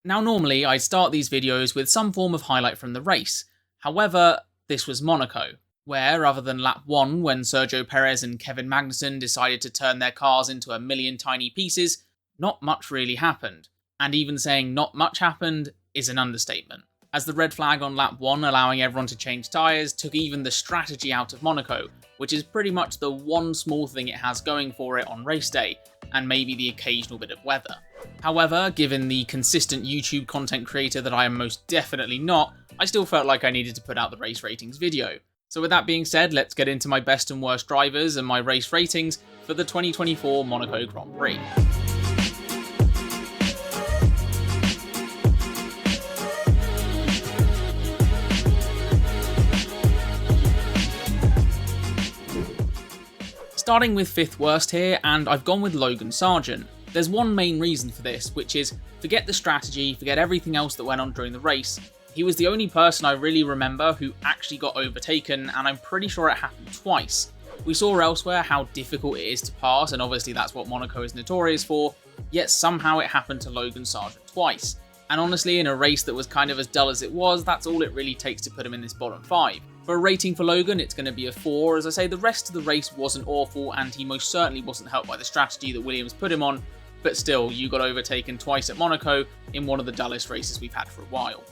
Now normally I start these videos with some form of highlight from the race. However, this was Monaco, where other than lap 1 when Sergio Perez and Kevin Magnussen decided to turn their cars into a million tiny pieces, not much really happened. And even saying not much happened is an understatement, as the red flag on lap 1 allowing everyone to change tyres took even the strategy out of Monaco, which is pretty much the one small thing it has going for it on race day, and maybe the occasional bit of weather. However, given the consistent YouTube content creator that I am most definitely not, I still felt like I needed to put out the race ratings video. So with that being said, let's get into my best and worst drivers and my race ratings for the 2024 Monaco Grand Prix. Starting with 5th worst here, and I've gone with Logan Sargeant. There's one main reason for this, which is forget the strategy, forget everything else that went on during the race. He was the only person I really remember who actually got overtaken, and I'm pretty sure it happened twice. We saw elsewhere how difficult it is to pass, and obviously that's what Monaco is notorious for, yet somehow it happened to Logan Sargeant twice. And honestly, in a race that was kind of as dull as it was, that's all it really takes to put him in this bottom 5. For a rating for Logan, it's going to be a 4. As I say, the rest of the race wasn't awful, and he most certainly wasn't helped by the strategy that Williams put him on, but still, you got overtaken twice at Monaco in one of the dullest races we've had for a while.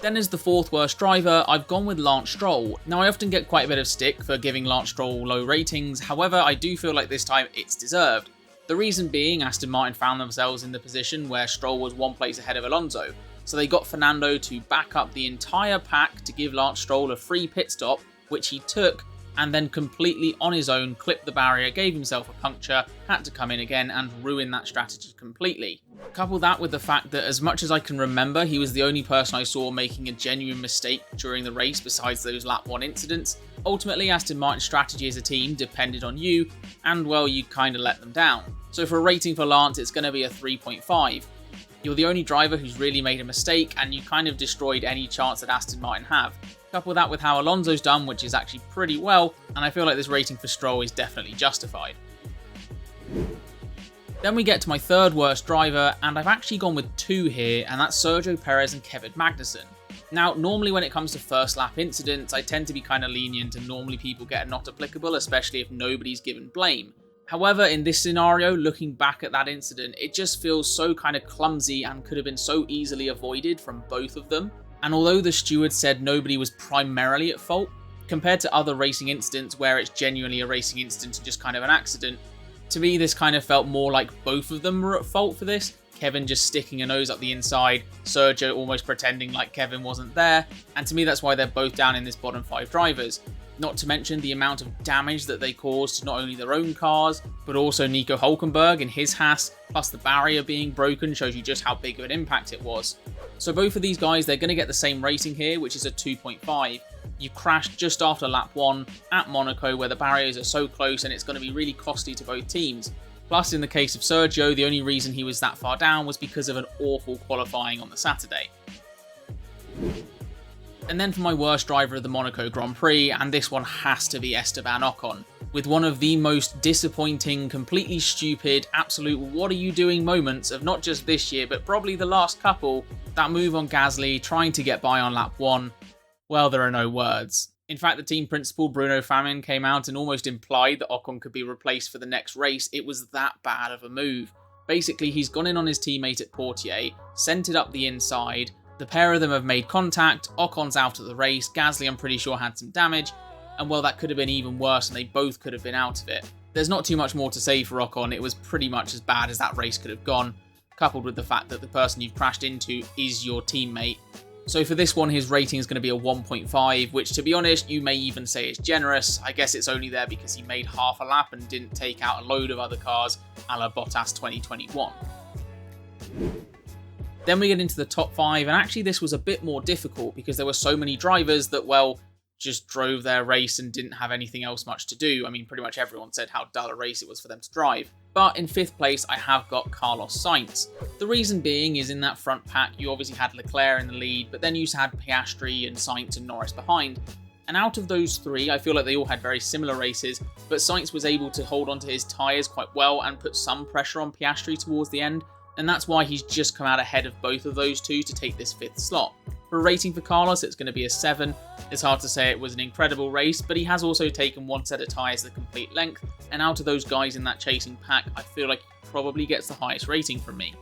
Then as the 4th worst driver, I've gone with Lance Stroll. Now I often get quite a bit of stick for giving Lance Stroll low ratings, however I do feel like this time it's deserved. The reason being Aston Martin found themselves in the position where Stroll was one place ahead of Alonso, so they got Fernando to back up the entire pack to give Lance Stroll a free pit stop, which he took, and then completely on his own clipped the barrier, gave himself a puncture, had to come in again and ruin that strategy completely. Couple that with the fact that as much as I can remember, he was the only person I saw making a genuine mistake during the race besides those lap 1 incidents. Ultimately, Aston Martin's strategy as a team depended on you, and well, you kinda let them down. So for a rating for Lance, it's gonna be a 3.5. You're the only driver who's really made a mistake, and you kind of destroyed any chance that Aston Martin have. Couple that with how Alonso's done, which is actually pretty well, and I feel like this rating for Stroll is definitely justified. Then we get to my 3rd worst driver, and I've actually gone with 2 here, and that's Sergio Perez and Kevin Magnussen. Now, normally when it comes to first lap incidents, I tend to be kind of lenient, and normally people get a not applicable, especially if nobody's given blame. However, in this scenario, looking back at that incident, it just feels so kind of clumsy and could have been so easily avoided from both of them. And although the steward said nobody was primarily at fault, compared to other racing incidents where it's genuinely a racing incident and just kind of an accident, to me this kind of felt more like both of them were at fault for this. Kevin just sticking a nose up the inside, Sergio almost pretending like Kevin wasn't there, and to me that's why they're both down in this bottom 5 drivers. Not to mention the amount of damage that they caused to not only their own cars, but also Nico Hülkenberg in his Haas, plus the barrier being broken shows you just how big of an impact it was. So both of these guys, they're going to get the same rating here, which is a 2.5. You crashed just after lap 1 at Monaco where the barriers are so close and it's going to be really costly to both teams. Plus in the case of Sergio, the only reason he was that far down was because of an awful qualifying on the Saturday. And then for my worst driver of the Monaco Grand Prix, and this one has to be Esteban Ocon, with one of the most disappointing, completely stupid, absolute what are you doing moments of not just this year, but probably the last couple, that move on Gasly, trying to get by on lap 1. Well, there are no words. In fact, the team principal, Bruno Famin, came out and almost implied that Ocon could be replaced for the next race. It was that bad of a move. Basically, he's gone in on his teammate at Portier, sent it up the inside. The pair of them have made contact, Ocon's out of the race, Gasly I'm pretty sure had some damage, and well that could have been even worse and they both could have been out of it. There's not too much more to say for Ocon, it was pretty much as bad as that race could have gone, coupled with the fact that the person you've crashed into is your teammate. So for this one, his rating is going to be a 1.5, which to be honest, you may even say is generous. I guess it's only there because he made half a lap and didn't take out a load of other cars, a la Bottas 2021. Then we get into the top 5, and actually this was a bit more difficult because there were so many drivers that, well, just drove their race and didn't have anything else much to do. I mean, pretty much everyone said how dull a race it was for them to drive. But in 5th place, I have got Carlos Sainz. The reason being is in that front pack, you obviously had Leclerc in the lead, but then you had Piastri and Sainz and Norris behind. And out of those 3, I feel like they all had very similar races, but Sainz was able to hold onto his tyres quite well and put some pressure on Piastri towards the end, and that's why he's just come out ahead of both of those two to take this 5th slot. For a rating for Carlos, it's going to be a 7. It's hard to say it was an incredible race, but he has also taken one set of tyres the complete length, and out of those guys in that chasing pack, I feel like he probably gets the highest rating from me.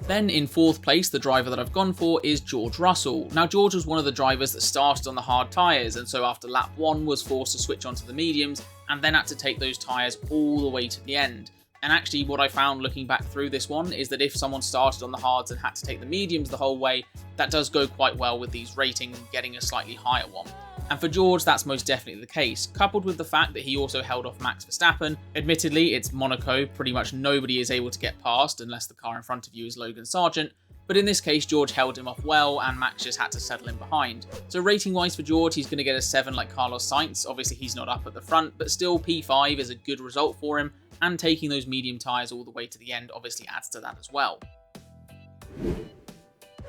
Then in 4th place, the driver that I've gone for is George Russell. Now George was one of the drivers that started on the hard tyres, and so after lap 1 was forced to switch onto the mediums, and then had to take those tyres all the way to the end. And actually what I found looking back through this one is that if someone started on the hards and had to take the mediums the whole way, that does go quite well with these ratings, getting a slightly higher one. And for George, that's most definitely the case, coupled with the fact that he also held off Max Verstappen. Admittedly, it's Monaco, pretty much nobody is able to get past unless the car in front of you is Logan Sargent, but in this case George held him off well and Max just had to settle in behind. So rating wise for George, he's going to get a 7 like Carlos Sainz. Obviously he's not up at the front, but still P5 is a good result for him, and taking those medium tyres all the way to the end obviously adds to that as well.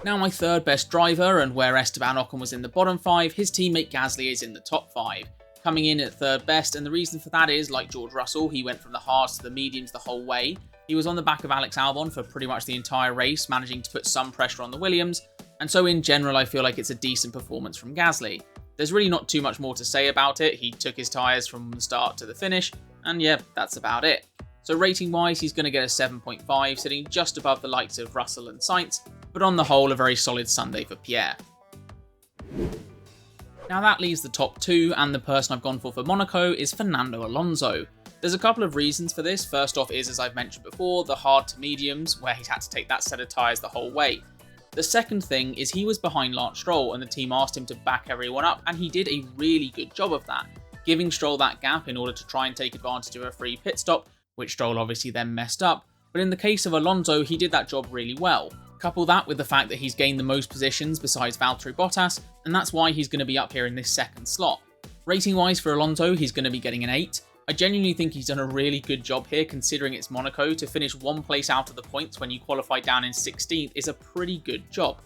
Now my 3rd best driver, and where Esteban Ocon was in the bottom 5, his teammate Gasly is in the top 5. Coming in at 3rd best, and the reason for that is, like George Russell, he went from the hards to the mediums the whole way. He was on the back of Alex Albon for pretty much the entire race, managing to put some pressure on the Williams, and so in general I feel like it's a decent performance from Gasly. There's really not too much more to say about it. He took his tyres from the start to the finish, and yeah, that's about it. So rating wise, he's going to get a 7.5, sitting just above the likes of Russell and Sainz, but on the whole a very solid Sunday for Pierre. Now that leaves the top 2, and the person I've gone for Monaco is Fernando Alonso. There's a couple of reasons for this. First off is, as I've mentioned before, the hard to mediums, where he's had to take that set of tyres the whole way. The second thing is he was behind Lance Stroll and the team asked him to back everyone up, and he did a really good job of that, giving Stroll that gap in order to try and take advantage of a free pit stop, which Stroll obviously then messed up. But in the case of Alonso, he did that job really well. Couple that with the fact that he's gained the most positions besides Valtteri Bottas, and that's why he's going to be up here in this 2nd slot. Rating wise for Alonso, he's going to be getting an 8. I genuinely think he's done a really good job here, considering it's Monaco. To finish 1 place out of the points when you qualify down in 16th is a pretty good job.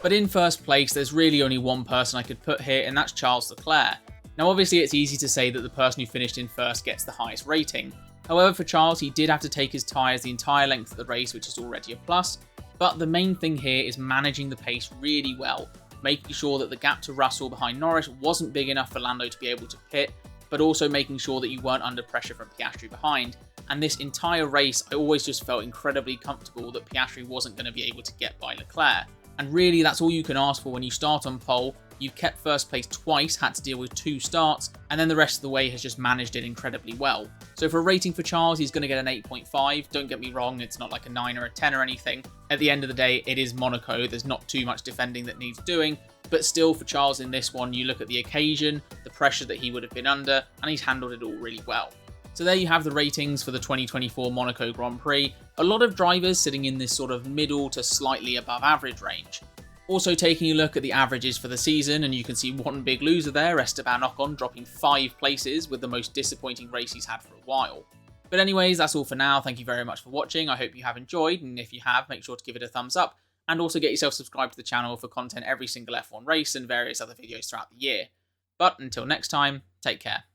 But in 1st place, there's really only one person I could put here, and that's Charles Leclerc. Now obviously it's easy to say that the person who finished in 1st gets the highest rating. However, for Charles, he did have to take his tyres the entire length of the race, which is already a plus, but the main thing here is managing the pace really well, making sure that the gap to Russell behind Norris wasn't big enough for Lando to be able to pit, but also making sure that you weren't under pressure from Piastri behind. And this entire race, I always just felt incredibly comfortable that Piastri wasn't going to be able to get by Leclerc. And really, that's all you can ask for when you start on pole. You've kept 1st place twice, had to deal with 2 starts, and then the rest of the way has just managed it incredibly well. So for a rating for Charles, he's going to get an 8.5. Don't get me wrong, it's not like a 9 or a 10 or anything. At the end of the day, it is Monaco. There's not too much defending that needs doing, but still for Charles in this one, you look at the occasion, the pressure that he would have been under, and he's handled it all really well. So there you have the ratings for the 2024 Monaco Grand Prix. A lot of drivers sitting in this sort of middle to slightly above average range. Also taking a look at the averages for the season, and you can see one big loser there, Esteban Ocon dropping 5 places with the most disappointing race he's had for a while. But anyways, that's all for now. Thank you very much for watching. I hope you have enjoyed, and if you have, make sure to give it a thumbs up, and also get yourself subscribed to the channel for content every single F1 race and various other videos throughout the year. But until next time, take care.